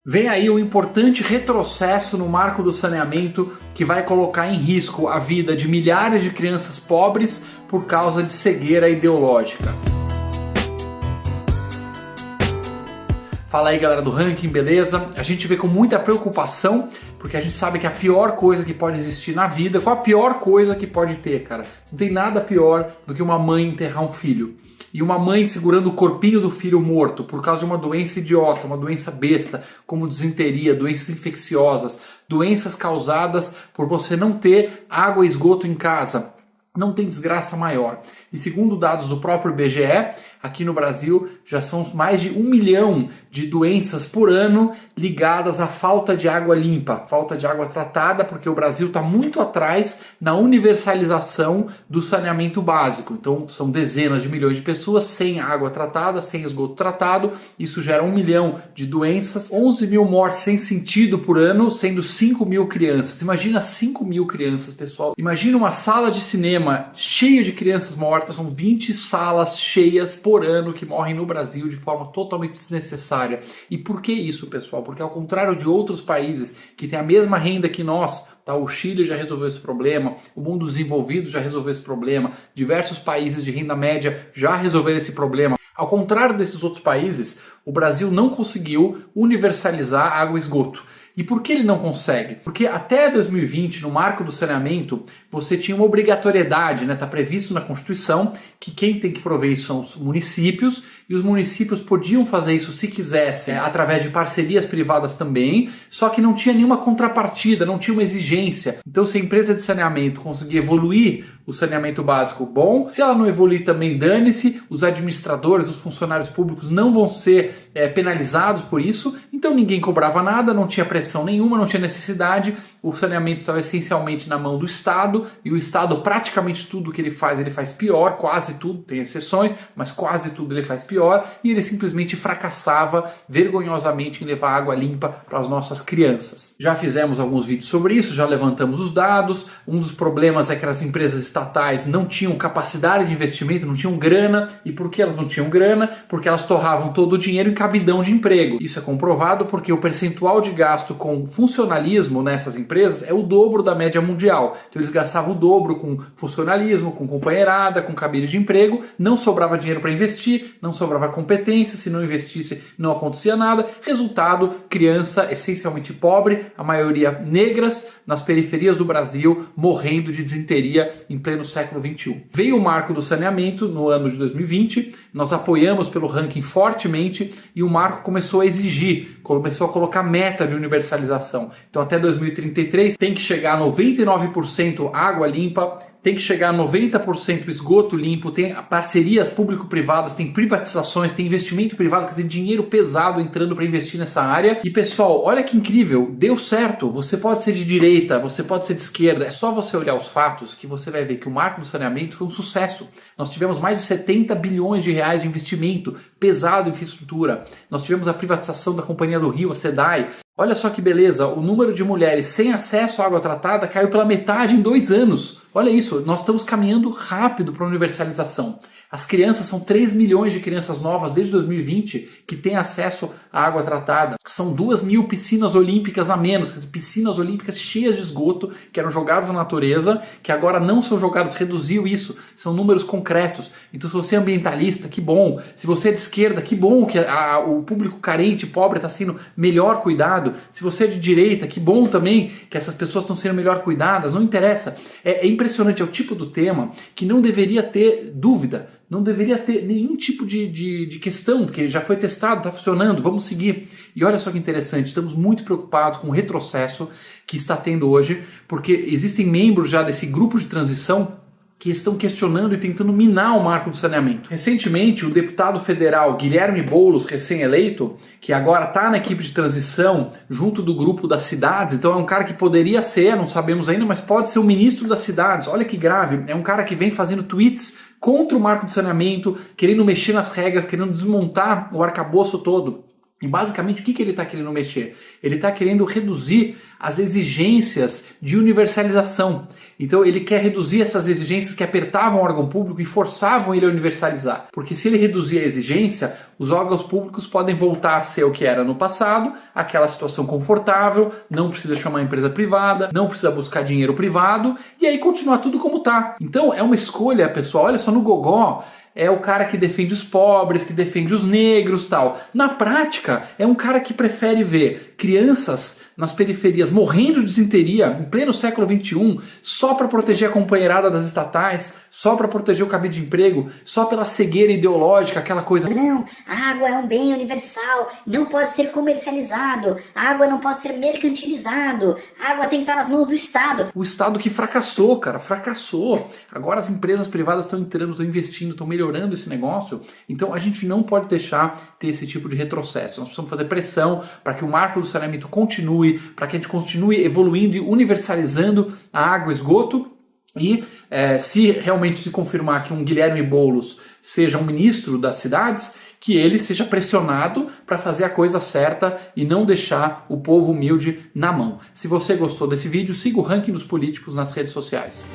Vem aí um importante retrocesso no marco do saneamento que vai colocar em risco a vida de milhares de crianças pobres por causa de cegueira ideológica. Fala aí, galera do Ranking, beleza? A gente vê com muita preocupação, porque a gente sabe que a pior coisa que pode existir na vida, qual a pior coisa que pode ter, cara? Não tem nada pior do que uma mãe enterrar um filho. E uma mãe segurando o corpinho do filho morto por causa de uma doença idiota, uma doença besta, como disenteria, doenças infecciosas, doenças causadas por você não ter água e esgoto em casa. Não tem desgraça maior. E segundo dados do próprio IBGE, aqui no Brasil já são mais de 1 milhão de doenças por ano ligadas à falta de água limpa, falta de água tratada, porque o Brasil está muito atrás na universalização do saneamento básico. Então são dezenas de milhões de pessoas sem água tratada, sem esgoto tratado. Isso gera 1 milhão de doenças, 11 mil mortes sem sentido por ano, sendo 5 mil crianças. Imagina 5 mil crianças, pessoal. Imagina uma sala de cinema cheia de crianças mortas, são 20 salas cheias por ano que morrem no Brasil de forma totalmente desnecessária. E por que isso, pessoal? Porque ao contrário de outros países que têm a mesma renda que nós, tá? O Chile já resolveu esse problema, o mundo desenvolvido já resolveu esse problema, diversos países de renda média já resolveram esse problema. Ao contrário desses outros países, o Brasil não conseguiu universalizar água e esgoto. E por que ele não consegue? Porque até 2020, no marco do saneamento, você tinha uma obrigatoriedade, né? Está previsto na Constituição que quem tem que prover isso são os municípios, e os municípios podiam fazer isso se quisessem, através de parcerias privadas também, só que não tinha nenhuma contrapartida, não tinha uma exigência. Então, se a empresa de saneamento conseguir evoluir o saneamento básico, bom. Se ela não evoluir também, dane-se. Os administradores, os funcionários públicos não vão ser penalizados por isso. Então ninguém cobrava nada, não tinha pressão nenhuma, não tinha necessidade. O saneamento estava essencialmente na mão do Estado, e o Estado praticamente tudo que ele faz pior, quase tudo, tem exceções, mas quase tudo ele faz pior, e ele simplesmente fracassava vergonhosamente em levar água limpa para as nossas crianças. Já fizemos alguns vídeos sobre isso, já levantamos os dados. Um dos problemas é que as empresas estatais não tinham capacidade de investimento, não tinham grana. E por que elas não tinham grana? Porque elas torravam todo o dinheiro em cabidão de emprego. Isso é comprovado porque o percentual de gasto com funcionalismo nessas empresas é o dobro da média mundial. Então eles gastavam o dobro com funcionalismo, com companheirada, com cabide de emprego. Não sobrava dinheiro para investir, não sobrava competência. Se não investisse, não acontecia nada. Resultado, criança essencialmente pobre, a maioria negras, nas periferias do Brasil, morrendo de disenteria em pleno século XXI. Veio o marco do saneamento no ano de 2020, nós apoiamos pelo ranking fortemente, e o marco começou a exigir, começou a colocar meta de universalização. Então até 2033 tem que chegar a 99% água limpa, tem que chegar a 90% esgoto limpo, tem parcerias público-privadas, tem privatizações, tem investimento privado, quer dizer, dinheiro pesado entrando para investir nessa área. E pessoal, olha que incrível, deu certo. Você pode ser de direita, você pode ser de esquerda, é só você olhar os fatos que você vai ver que o marco do saneamento foi um sucesso. Nós tivemos mais de 70 bilhões de reais de investimento pesado em infraestrutura. Nós tivemos a privatização da Companhia do Rio, a SEDAI. Olha só que beleza, o número de mulheres sem acesso à água tratada caiu pela metade em 2 anos. Olha isso, nós estamos caminhando rápido para a universalização. As crianças, são 3 milhões de crianças novas desde 2020 que têm acesso à água tratada. São 2 mil piscinas olímpicas a menos, quer dizer, piscinas olímpicas cheias de esgoto que eram jogadas na natureza, que agora não são jogadas, reduziu isso, são números concretos. Então se você é ambientalista, que bom. Se você é de esquerda, que bom que o público carente, pobre, está sendo melhor cuidado. Se você é de direita, que bom também que essas pessoas estão sendo melhor cuidadas. Não interessa, é impressionante, é o tipo do tema que não deveria ter dúvida. Não deveria ter nenhum tipo de questão, porque já foi testado, está funcionando, vamos seguir. E olha só que interessante, estamos muito preocupados com o retrocesso que está tendo hoje, porque existem membros já desse grupo de transição que estão questionando e tentando minar o marco do saneamento. Recentemente, o deputado federal Guilherme Boulos, recém-eleito, que agora está na equipe de transição, junto do grupo das cidades, então é um cara que poderia ser, não sabemos ainda, mas pode ser o ministro das cidades. Olha que grave, é um cara que vem fazendo tweets contra o marco do saneamento, querendo mexer nas regras, querendo desmontar o arcabouço todo. E basicamente o que ele está querendo mexer? Ele está querendo reduzir as exigências de universalização. Então ele quer reduzir essas exigências que apertavam o órgão público e forçavam ele a universalizar. Porque se ele reduzir a exigência, os órgãos públicos podem voltar a ser o que era no passado, aquela situação confortável, não precisa chamar a empresa privada, não precisa buscar dinheiro privado, e aí continuar tudo como está. Então é uma escolha, pessoal, olha só, no gogó, é o cara que defende os pobres, que defende os negros, tal. Na prática, é um cara que prefere ver crianças nas periferias morrendo de desinteria em pleno século XXI, só para proteger a companheirada das estatais, só para proteger o cabide de emprego, só pela cegueira ideológica, aquela coisa. Não, a água é um bem universal, não pode ser comercializado, a água não pode ser mercantilizado, a água tem que estar nas mãos do Estado. O Estado que fracassou, cara, fracassou. Agora as empresas privadas estão entrando, estão investindo, estão melhorando esse negócio. Então a gente não pode deixar ter esse tipo de retrocesso. Nós precisamos fazer pressão para que o marco do saneamento continue, para que a gente continue evoluindo e universalizando a água e esgoto. E se realmente se confirmar que um Guilherme Boulos seja um ministro das cidades, que ele seja pressionado para fazer a coisa certa e não deixar o povo humilde na mão. Se você gostou desse vídeo, siga o Ranking dos Políticos nas redes sociais.